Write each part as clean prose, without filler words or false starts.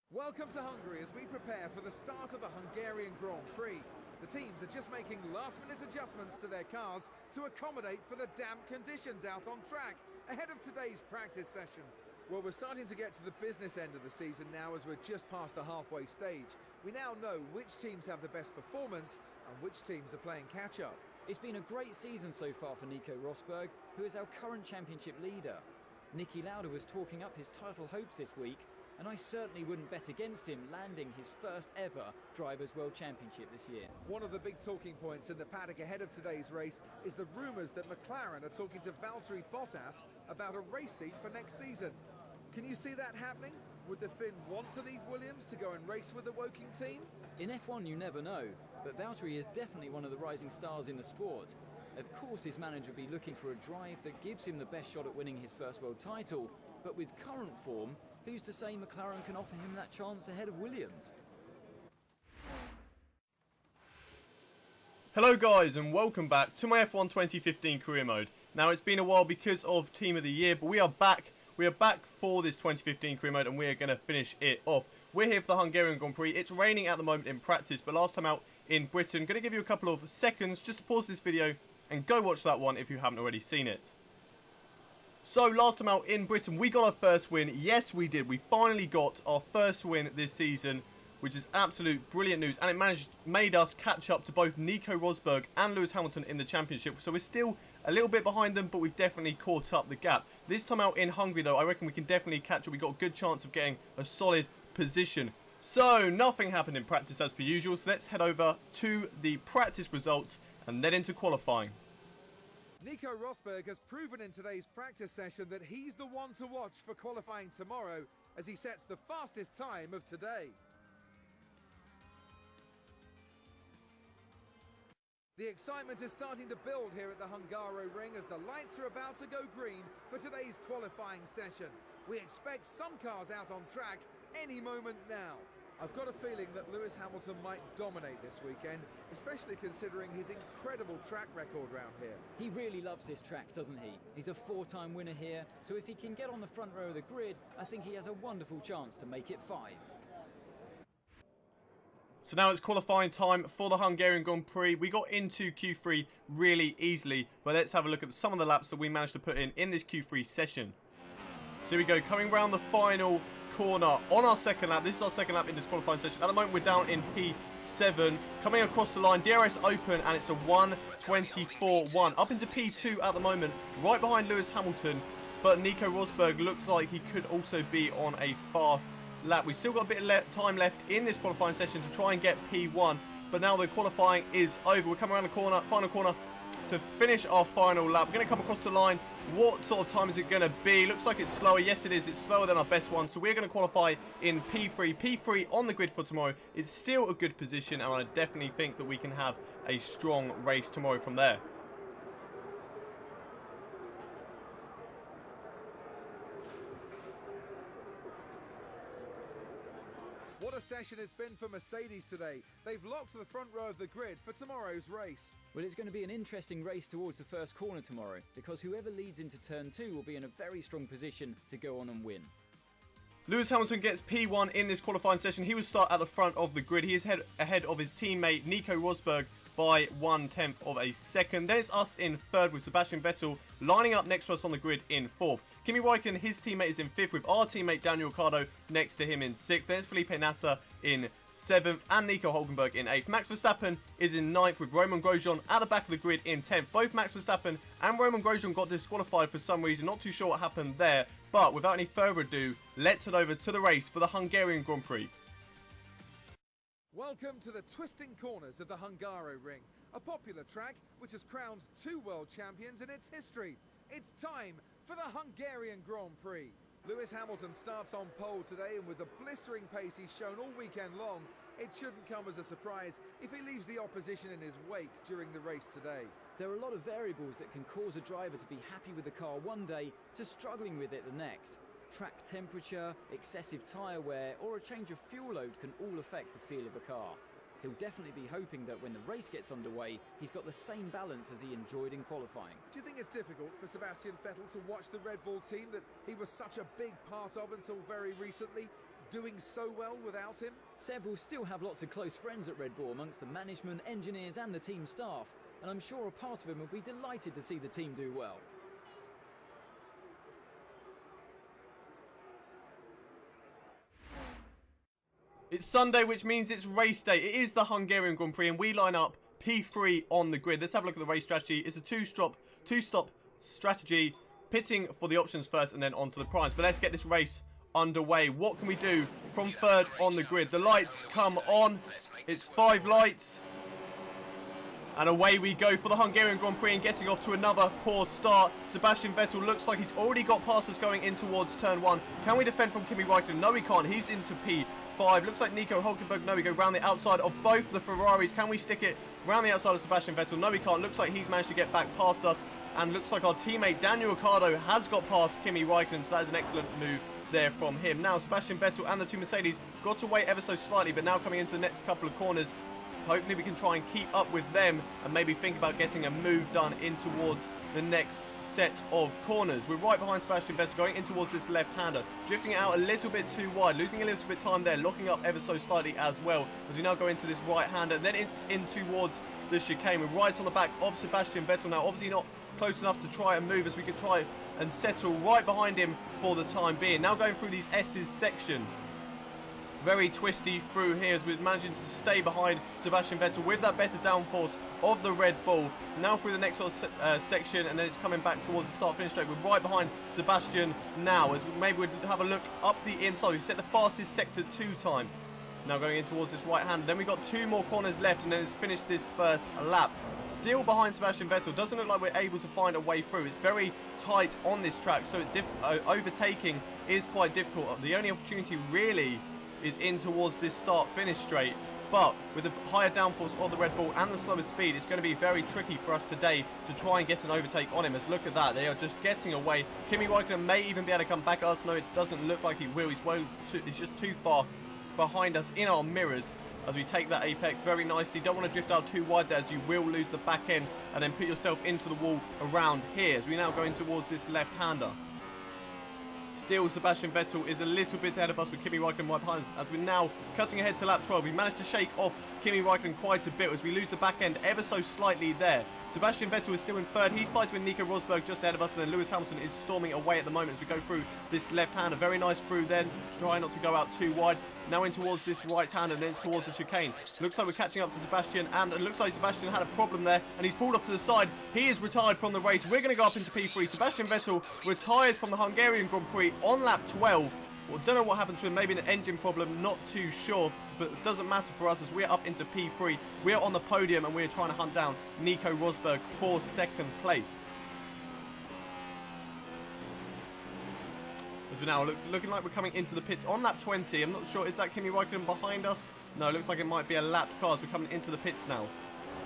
Welcome to Hungary as we prepare for the start of the Hungarian Grand Prix. The teams are just making last-minute adjustments to their cars to accommodate for the damp conditions out on track ahead of today's practice session. Well, we're starting to get to the business end of the season now as we're just past the halfway stage. We now know which teams have the best performance and which teams are playing catch-up. It's been a great season so far for Nico Rosberg, who is our current championship leader. Niki Lauda was talking up his title hopes this week, and I certainly wouldn't bet against him landing his first ever Drivers' World Championship this year. One of the big talking points in the paddock ahead of today's race is the rumours that McLaren are talking to Valtteri Bottas about a race seat for next season. Can you see that happening? Would the Finn want to leave Williams to go and race with the Woking team? In F1 you never know, but Valtteri is definitely one of the rising stars in the sport. Of course his manager will be looking for a drive that gives him the best shot at winning his first world title, but with current form, who's to say McLaren can offer him that chance ahead of Williams? Hello guys and welcome back to my F1 2015 career mode. Now it's been a while because of Team of the Year, but we are back for this 2015 career mode and we are going to finish it off. We're here for the Hungarian Grand Prix. It's raining at the moment in practice, but last time out in Britain, going to give you a couple of seconds just to pause this video and go watch that one if you haven't already seen it. So last time out in Britain, we got our first win. Yes, we did. We finally got our first win this season, which is absolute brilliant news. And it made us catch up to both Nico Rosberg and Lewis Hamilton in the championship. So we're still a little bit behind them, but we've definitely caught up the gap. This time out in Hungary, though, I reckon we can definitely catch up. We've got a good chance of getting a solid position. So nothing happened in practice as per usual. So let's head over to the practice results and then into qualifying. Nico Rosberg has proven in today's practice session that he's the one to watch for qualifying tomorrow as he sets the fastest time of today. The excitement is starting to build here at the Hungaroring as the lights are about to go green for today's qualifying session. We expect some cars out on track any moment now. I've got a feeling that Lewis Hamilton might dominate this weekend, especially considering his incredible track record round here. He really loves this track, doesn't he? He's a four-time winner here, so if he can get on the front row of the grid, I think he has a wonderful chance to make it 5. So now it's qualifying time for the Hungarian Grand Prix. We got into Q3 really easily, but let's have a look at some of the laps that we managed to put in this Q3 session. So here we go, coming round the final corner on our second lap. This is our second lap in this qualifying session. At the moment we're down in P7, coming across the line, DRS open, and it's a 1:24.1 up into P2 at the moment, right behind Lewis Hamilton, but Nico Rosberg looks like he could also be on a fast lap. We've still got a bit of time left in this qualifying session to try and get P1, but now the qualifying is over. We're coming around the corner, final corner, to finish our final lap. We're going to come across the line. What sort of time is it going to be? Looks like it's slower. Yes, it is. It's slower than our best one. So we're going to qualify in P3. P3 on the grid for tomorrow. It's still a good position, and I definitely think that we can have a strong race tomorrow from there. What a session it's been for Mercedes today. They've locked the front row of the grid for tomorrow's race. Well, it's going to be an interesting race towards the first corner tomorrow, because whoever leads into turn 2 will be in a very strong position to go on and win. Lewis Hamilton gets P1 in this qualifying session. He will start at the front of the grid. He is ahead of his teammate Nico Rosberg by 1/10 of a second. Then it's us in third with Sebastian Vettel lining up next to us on the grid in fourth. Kimi Räikkönen, his teammate, is in fifth with our teammate Daniil next to him in sixth. Then it's Felipe Nasser in seventh and Nico Hülkenberg in eighth. Max Verstappen is in ninth with Romain Grosjean at the back of the grid in 10th. Both Max Verstappen and Romain Grosjean got disqualified for some reason. Not too sure what happened there. But without any further ado, let's head over to the race for the Hungarian Grand Prix. Welcome to the twisting corners of the Hungaroring, a popular track which has crowned 2 world champions in its history. It's time for the Hungarian Grand Prix. Lewis Hamilton starts on pole today, and with the blistering pace he's shown all weekend long, it shouldn't come as a surprise if he leaves the opposition in his wake during the race today. There are a lot of variables that can cause a driver to be happy with the car one day to struggling with it the next. Track temperature, excessive tyre wear, or a change of fuel load can all affect the feel of a car. He'll definitely be hoping that when the race gets underway, he's got the same balance as he enjoyed in qualifying. Do you think it's difficult for Sebastian Vettel to watch the Red Bull team that he was such a big part of until very recently doing so well without him? Seb will still have lots of close friends at Red Bull amongst the management, engineers and the team staff, and I'm sure a part of him will be delighted to see the team do well. It's Sunday, which means it's race day. It is the Hungarian Grand Prix, and we line up P3 on the grid. Let's have a look at the race strategy. It's a two-stop strategy, pitting for the options first and then onto the primes. But let's get this race underway. What can we do from third on the grid? The lights come on. It's 5 lights. And away we go for the Hungarian Grand Prix and getting off to another poor start. Sebastian Vettel looks like he's already got past us going in towards turn 1. Can we defend from Kimi Räikkönen? No, we can't. He's into P5. Looks like Nico Hülkenberg. No, we go round the outside of both the Ferraris. Can we stick it round the outside of Sebastian Vettel? No, we can't. Looks like he's managed to get back past us. And looks like our teammate Daniil has got past Kimi Räikkönen. So that is an excellent move there from him. Now, Sebastian Vettel and the two Mercedes got away ever so slightly. But now coming into the next couple of corners, hopefully we can try and keep up with them and maybe think about getting a move done in towards the next set of corners. We're right behind Sebastian Vettel going in towards this left-hander, drifting it out a little bit too wide, losing a little bit of time there, locking up ever so slightly as well as we now go into this right-hander, then it's in towards the chicane. We're right on the back of Sebastian Vettel now, obviously not close enough to try and move as we could try and settle right behind him for the time being. Now going through these S's section. Very twisty through here as we're managing to stay behind Sebastian Vettel with that better downforce of the Red Bull. Now through the next sort of, section, and then it's coming back towards the start-finish straight. We're right behind Sebastian now as maybe we'd have a look up the inside. We've set the fastest sector 2 time. Now going in towards this right hand. Then we've got 2 more corners left and then it's finished this first lap. Still behind Sebastian Vettel. Doesn't look like we're able to find a way through. It's very tight on this track, so overtaking is quite difficult. The only opportunity really is in towards this start-finish straight, but with the higher downforce of the Red Bull and the slower speed, it's going to be very tricky for us today to try and get an overtake on him. As look at that, they are just getting away. Kimi Räikkönen may even be able to come back at us. No, it doesn't look like he will. He's just too far behind us in our mirrors as we take that apex very nicely. Don't want to drift out too wide there as you will lose the back end and then put yourself into the wall around here as we now go in towards this left-hander. Still, Sebastian Vettel is a little bit ahead of us with Kimi Räikkönen right behind us as we're now cutting ahead to lap 12. We managed to shake off Kimi Räikkönen quite a bit as we lose the back end ever so slightly there. Sebastian Vettel is still in third. He's fighting with Nico Rosberg just ahead of us, and then Lewis Hamilton is storming away at the moment as we go through this left-hander. Very nice through then. Try not to go out too wide. Now in towards this right-hander and then towards the chicane. Looks like we're catching up to Sebastian, and it looks like Sebastian had a problem there and he's pulled off to the side. He is retired from the race. We're going to go up into P3. Sebastian Vettel retired from the Hungarian Grand Prix on lap 12. Well, don't know what happened to him. Maybe an engine problem, not too sure. But it doesn't matter for us as we're up into P3. We're on the podium and we're trying to hunt down Nico Rosberg for 2nd place. As we're now looking like we're coming into the pits on lap 20. I'm not sure, is that Kimi Räikkönen behind us? No, it looks like it might be a lapped car as we're coming into the pits now.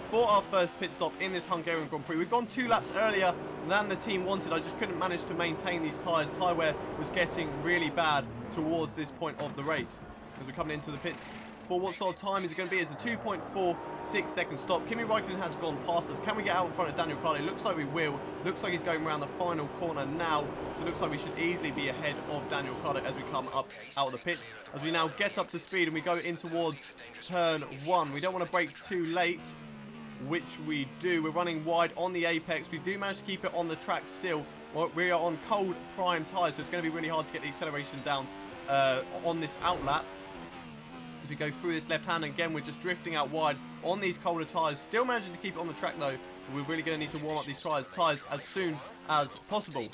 For our first pit stop in this Hungarian Grand Prix. We've gone 2 laps earlier than the team wanted. I just couldn't manage to maintain these tyres. Tyre wear was getting really bad towards this point of the race. As we're coming into the pits, for what sort of time is it going to be? It's a 2.46 second stop. Kimi Räikkönen has gone past us. Can we get out in front of Daniil? Looks like we will. Looks like he's going around the final corner now. So it looks like we should easily be ahead of Daniil as we come up out of the pits. As we now get up to speed and we go in towards turn 1. We don't want to brake too late, which we do. We're running wide on the apex. We do manage to keep it on the track still. We are on cold prime tyres, so it's going to be really hard to get the acceleration down on this outlap. As we go through this left hand, again we're just drifting out wide on these colder tyres. Still managing to keep it on the track though. We're really going to need to warm up these tyres as soon as possible.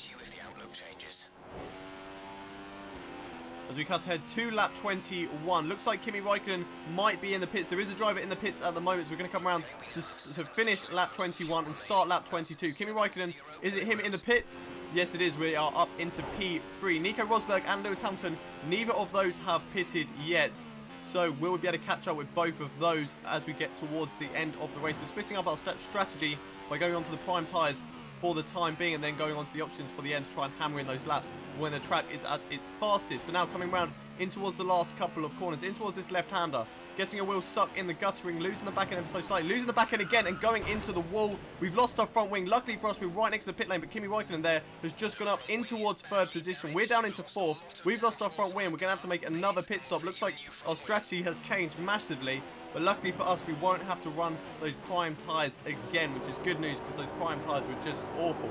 As we cut ahead to lap 21. Looks like Kimi Räikkönen might be in the pits. There is a driver in the pits at the moment, so we're going to come around to finish lap 21 and start lap 22. Kimi Räikkönen, is it him in the pits? Yes, it is. We are up into P3. Nico Rosberg and Lewis Hamilton, neither of those have pitted yet. So will we be able to catch up with both of those as we get towards the end of the race? We're splitting up our strategy by going onto the prime tyres for the time being and then going on to the options for the end to try and hammer in those laps when the track is at its fastest. But now coming round in towards the last couple of corners, in towards this left-hander. Getting a wheel stuck in the guttering, losing the back end ever so slightly, losing the back end again and going into the wall. We've lost our front wing. Luckily for us, we're right next to the pit lane, but Kimi Räikkönen there has just gone up in towards 3rd position. We're down into 4th. We've lost our front wing. We're going to have to make another pit stop. Looks like our strategy has changed massively, but luckily for us, we won't have to run those prime tyres again, which is good news because those prime tyres were just awful.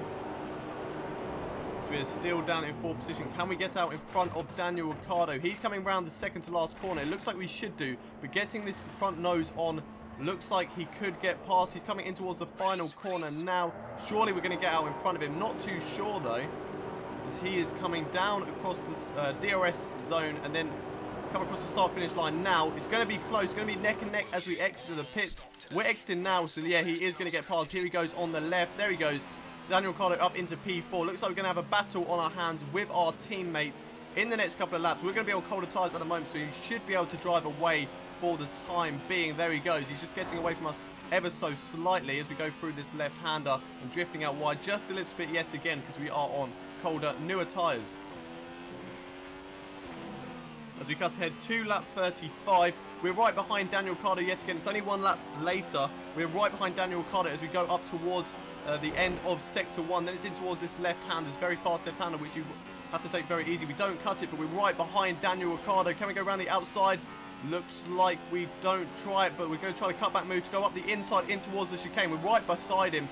So we are still down in 4th position. Can we get out in front of Daniil Ricciardo? He's coming round the second to last corner. It looks like we should do, but getting this front nose on looks like he could get past. He's coming in towards the final corner now. Surely we're going to get out in front of him. Not too sure though, as he is coming down across the DRS zone and then come across the start-finish line now. It's going to be close. It's going to be neck and neck as we exit the pits. We're exiting now, so yeah, he is going to get past. Here he goes on the left. There he goes. Daniil Ricciardo up into P4. Looks like we're going to have a battle on our hands with our teammate in the next couple of laps. We're going to be on colder tyres at the moment, so he should be able to drive away for the time being. There he goes. He's just getting away from us ever so slightly as we go through this left-hander and drifting out wide just a little bit yet again because we are on colder, newer tyres. As we cut ahead to lap 35, we're right behind Daniil Ricciardo yet again. It's only 1 lap later. We're right behind Daniil Ricciardo as we go up towards the end of sector 1. Then it's in towards this left-hander, this very fast left-hander, which you have to take very easy. We don't cut it, but we're right behind Daniil Ricciardo. Can we go around the outside? Looks like we don't try it, but we're going to try the cutback move to go up the inside in towards the chicane. We're right beside him.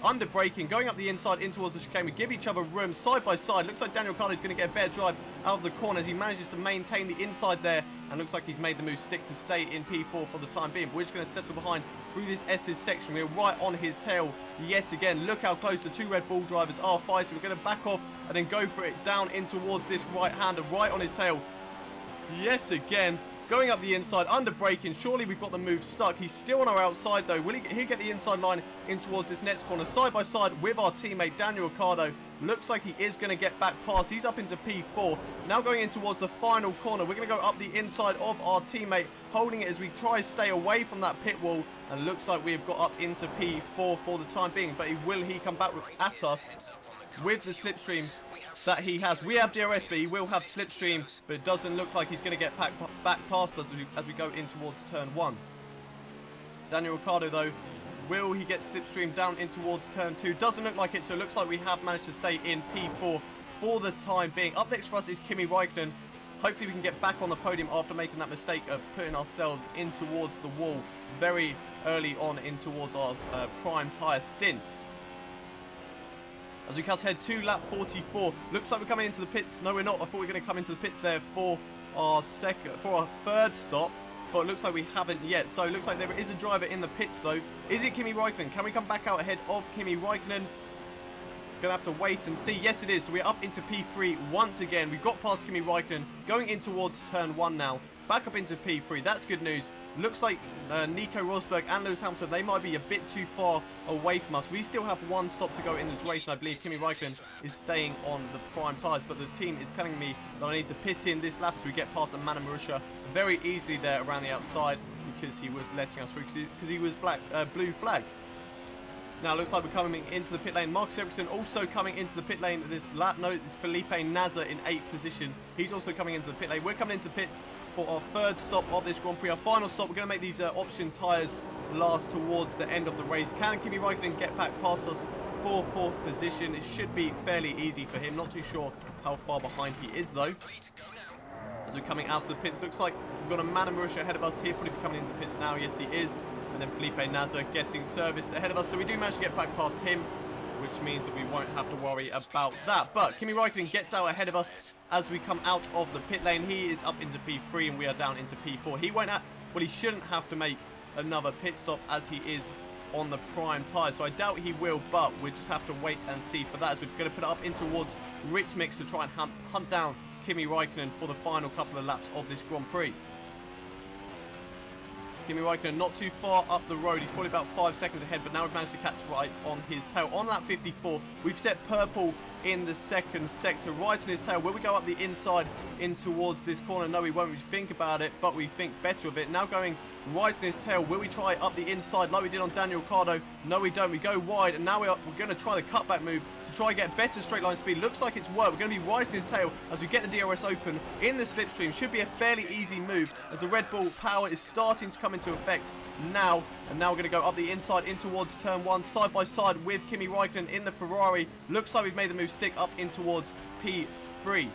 Under braking, going up the inside in towards the chicane. We give each other room side by side. Looks like Daniil Ricciardo is going to get a better drive out of the corner as he manages to maintain the inside there. And looks like he's made the move stick to stay in P4 for the time being. But we're just going to settle behind through this S's section. We're right on his tail yet again. Look how close the 2 Red Bull drivers are fighting. We're going to back off and then go for it down in towards this right-hander, right on his tail yet again. Going up the inside, under braking. Surely we've got the move stuck. He's still on our outside though. Will he get the inside line in towards this next corner? Side by side with our teammate Daniil Ricciardo. Looks like he is going to get back past. He's up into P4. Now going in towards the final corner. We're going to go up the inside of our teammate, holding it as we try to stay away from that pit wall. And looks like we've got up into P4 for the time being. But will he come back at us with the slipstream that he has? We have DRS, but he will have slipstream, but it doesn't look like he's going to get back past us as we go in towards turn 1. Daniil Ricciardo though, will he get slipstream down in towards turn 2? Doesn't look like it, so it looks like we have managed to stay in P4 for the time being. Up next for us is Kimi Räikkönen. Hopefully we can get back on the podium after making that mistake of putting ourselves in towards the wall very early on in towards our prime tyre stint. As we cut ahead to lap 44, looks like we're coming into the pits. No, we're not. I thought we were going to come into the pits there for our 3rd stop, but it looks like we haven't yet. So it looks like there is a driver in the pits though. Is it Kimi Räikkönen? Can we come back out ahead of Kimi Räikkönen? Gonna have to wait and see. Yes, it is. So we're up into P3 once again. We've got past Kimi Räikkönen, going in towards turn 1 now. Back up into P3. That's good news. Looks like Nico Rosberg and Lewis Hamilton, they might be a bit too far away from us. We still have 1 stop to go in this race, and I believe Kimi Räikkönen is staying on the prime tyres. But the team is telling me that I need to pit in this lap as we get past Amanda Marussia very easily there around the outside because he was letting us through because he was blue flag. Now, it looks like we're coming into the pit lane. Marcus Ericsson also coming into the pit lane this lap. No, it's Felipe Nasr in 8th position. He's also coming into the pit lane. We're coming into the pits for our 3rd stop of this Grand Prix. Our final stop, we're going to make these option tyres last towards the end of the race. Can Kimi Räikkönen get back past us for 4th position? It should be fairly easy for him. Not too sure how far behind he is, though. As we're coming out of the pits, looks like we've got Amanda Marussia ahead of us. He'll probably be coming into the pits now. Yes, he is. And then Felipe Nasr getting serviced ahead of us. So we do manage to get back past him, which means that we won't have to worry about that. But Kimi Räikkönen gets out ahead of us as we come out of the pit lane. He is up into P3 and we are down into P4. He won't have, well, he shouldn't have to make another pit stop as he is on the prime tyre. So I doubt he will, but we just have to wait and see for that as we're going to put it up in towards Rich Mix to try and hunt down Kimi Räikkönen for the final couple of laps of this Grand Prix. Kimi Räikkönen not too far up the road. He's probably about 5 seconds ahead, but now we've managed to catch right on his tail. On lap 54, we've set purple in the second sector. Right on his tail. Will we go up the inside in towards this corner? No, we won't. We think about it, but we think better of it. Now going right on his tail. Will we try up the inside like we did on Daniil? No, we don't. We go wide, and now we're going to try the cutback move to try and get better straight line speed. Looks like it's worked. We're going to be right in his tail as we get the DRS open in the slipstream. Should be a fairly easy move as the Red Bull power is starting to come into effect now. And now we're going to go up the inside in towards turn 1, side by side with Kimi Räikkönen in the Ferrari. Looks like we've made the move stick up in towards P3.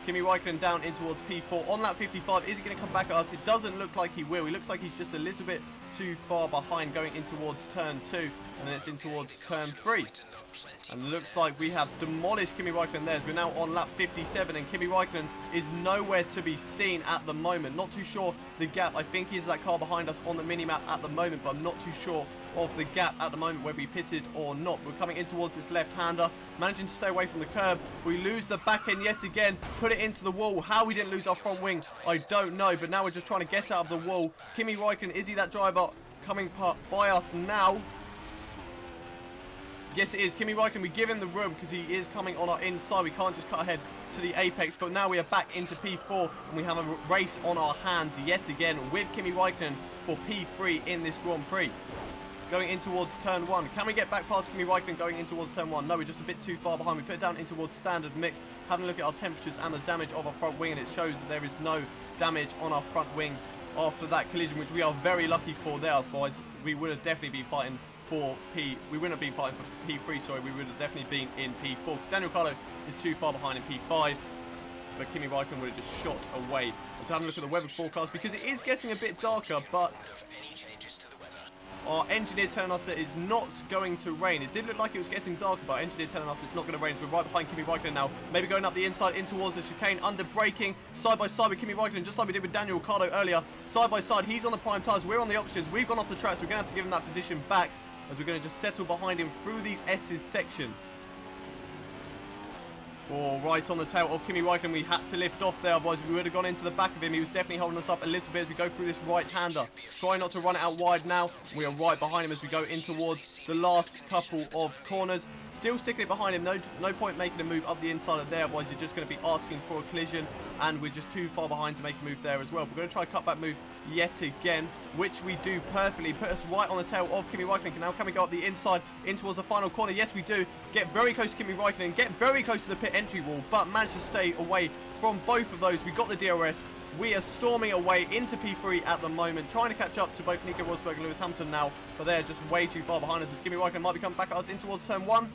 Kimi Räikkönen down in towards P4 on lap 55. Is he going to come back at us? It doesn't look like he will. He looks like he's just a little bit too far behind going in towards turn 2, and then it's in towards turn 3. And looks like we have demolished Kimi Räikkönen there as we're now on lap 57, and Kimi Räikkönen is nowhere to be seen at the moment. Not too sure the gap. I think he's that car behind us on the mini-map at the moment, but I'm not too sure of the gap at the moment, whether he pitted or not. We're coming in towards this left-hander, managing to stay away from the curb. We lose the back end yet again, put it into the wall. How we didn't lose our front wing, I don't know, but now we're just trying to get out of the wall. Kimi Räikkönen, is he that driver coming by us now? Yes, it is. Kimi Räikkönen, we give him the room because he is coming on our inside. We can't just cut ahead to the apex, but now we are back into P4, and we have a race on our hands yet again with Kimi Räikkönen for P3 in this Grand Prix. Going in towards turn 1. Can we get back past Kimi Räikkönen going in towards turn 1? No, we're just a bit too far behind. We put it down in towards standard mix. Having a look at our temperatures and the damage of our front wing, and it shows that there is no damage on our front wing after that collision, which we are very lucky for there. Otherwise, we would have definitely been fighting for we wouldn't have been fighting for P3, sorry. We would have definitely been in P4 because Daniil is too far behind in P5. But Kimi Räikkönen would have just shot away. Let's have a look at the weather forecast because it is getting a bit darker, but our engineer telling us that it's not going to rain. It did look like it was getting darker, but our engineer telling us it's not going to rain. So we're right behind Kimi Räikkönen now. Maybe going up the inside in towards the chicane, under braking, side by side with Kimi Räikkönen, just like we did with Daniil earlier. Side by side, he's on the prime tyres, we're on the options. We've gone off the track, so we're going to have to give him that position back as we're going to just settle behind him through these S's section. Oh, right on the tail of Kimi Räikkönen. We had to lift off there, otherwise we would have gone into the back of him. He was definitely holding us up a little bit as we go through this right-hander. Try not to run it out wide now. We are right behind him as we go in towards the last couple of corners. Still sticking it behind him. No point making a move up the inside of there, otherwise you're just going to be asking for a collision, and we're just too far behind to make a move there as well. We're going to try a cutback move yet again, which we do perfectly. Put us right on the tail of Kimi Räikkönen. Now can we go up the inside in towards the final corner? Yes, we do. Get very close to Kimi Räikkönen, get very close to the pit entry wall, but manage to stay away from both of those. We got the DRS. We are storming away into P3 at the moment, trying to catch up to both Nico Rosberg and Lewis Hamilton now, but they're just way too far behind us as Kimi Räikkönen might be coming back at us in towards turn 1.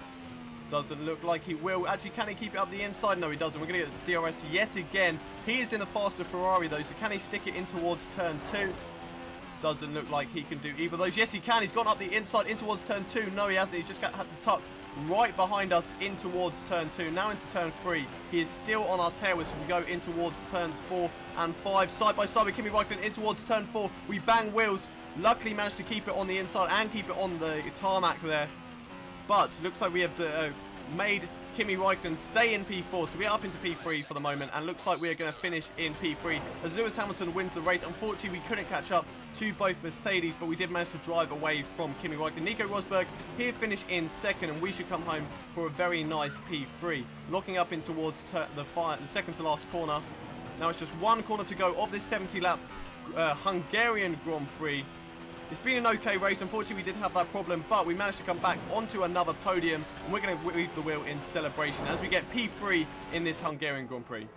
Doesn't look like he will. Actually, can he keep it up the inside? No, he doesn't. We're going to get the DRS yet again. He is in the faster Ferrari, though, so can he stick it in towards turn 2? Doesn't look like he can do either of those. Yes, he can. He's gone up the inside in towards turn 2. No, he hasn't. He's just had to tuck right behind us in towards turn 2. Now into turn 3. He is still on our tail as we go in towards turns 4 and 5. Side by side with Kimi Räikkönen in towards turn 4. We bang wheels. Luckily managed to keep it on the inside and keep it on the tarmac there. But looks like we have made Kimi Räikkönen stay in P4, so we're up into P3 for the moment, and looks like we are going to finish in P3 as Lewis Hamilton wins the race. Unfortunately, we couldn't catch up to both Mercedes, but we did manage to drive away from Kimi Räikkönen. Nico Rosberg here finished in second, and we should come home for a very nice P3. Locking up in towards the second to last corner. Now it's just one corner to go of this 70-lap Hungarian Grand Prix. It's been an okay race. Unfortunately, we did have that problem, but we managed to come back onto another podium, and we're going to leave the wheel in celebration as we get P3 in this Hungarian Grand Prix.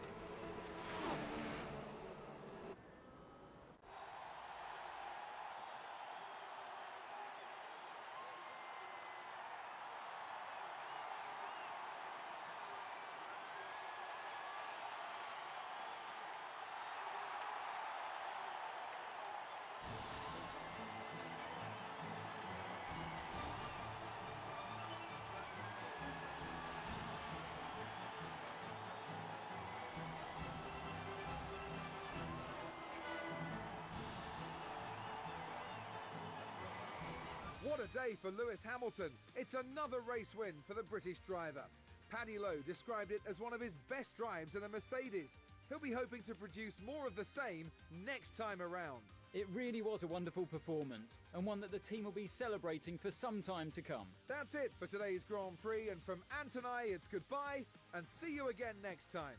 What a day for Lewis Hamilton. It's another race win for the British driver. Paddy Lowe described it as one of his best drives in a Mercedes. He'll be hoping to produce more of the same next time around. It really was a wonderful performance, and one that the team will be celebrating for some time to come. That's it for today's Grand Prix, and from Ant and I, it's goodbye, and see you again next time.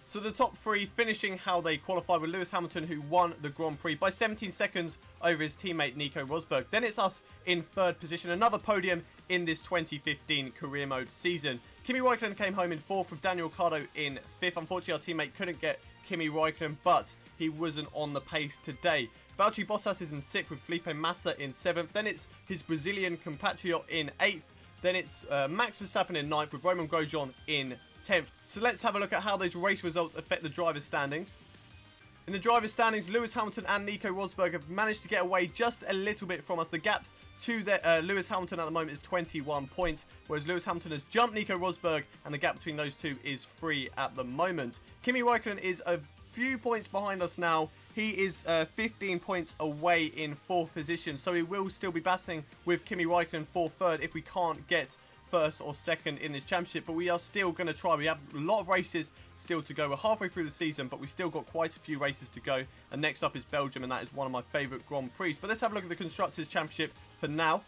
So the top three finishing how they qualified with Lewis Hamilton, who won the Grand Prix by 17 seconds over his teammate Nico Rosberg. Then it's us in third position, another podium in this 2015 career mode season. Kimi Räikkönen came home in fourth with Daniil Ricciardo in fifth. Unfortunately, our teammate couldn't get Kimi Räikkönen, but he wasn't on the pace today. Valtteri Bottas is in sixth with Felipe Massa in seventh. Then it's his Brazilian compatriot in eighth. Then it's Max Verstappen in ninth with Romain Grosjean in 10th. So let's have a look at how those race results affect the drivers' standings. In the drivers' standings, Lewis Hamilton and Nico Rosberg have managed to get away just a little bit from us. The gap to Lewis Hamilton at the moment is 21 points, whereas Lewis Hamilton has jumped Nico Rosberg, and the gap between those two is 3 at the moment. Kimi Räikkönen is a few points behind us now. He is 15 points away in fourth position, so he will still be battling with Kimi Räikkönen for third if we can't get first or second in this championship, but we are still going to try. We have a lot of races still to go. We're halfway through the season, but we still got quite a few races to go, and next up is Belgium, and that is one of my favourite Grand Prix. But let's have a look at the Constructors' Championship for now.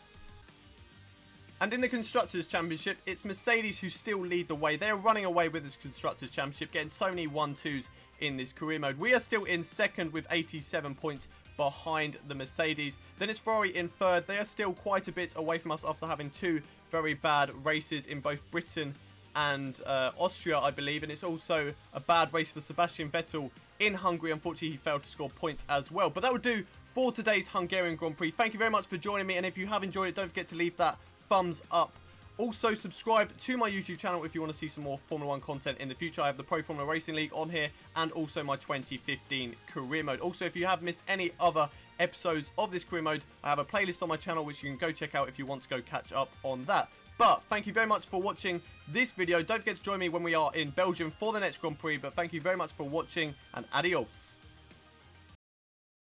And in the Constructors' Championship, it's Mercedes who still lead the way. They are running away with this Constructors' Championship, getting so many 1-2s in this career mode. We are still in second with 87 points behind the Mercedes. Then it's Ferrari in third. They are still quite a bit away from us after having two very bad races in both Britain and Austria, I believe. And it's also a bad race for Sebastian Vettel in Hungary. Unfortunately, he failed to score points as well. But that will do for today's Hungarian Grand Prix. Thank you very much for joining me. And if you have enjoyed it, don't forget to leave that thumbs up. Also, subscribe to my YouTube channel if you want to see some more Formula 1 content in the future. I have the Pro Formula Racing League on here and also my 2015 career mode. Also, if you have missed any other episodes of this career mode, I have a playlist on my channel which you can go check out if you want to go catch up on that. But thank you very much for watching this video. Don't forget to join me when we are in Belgium for the next Grand Prix. But thank you very much for watching, and adios.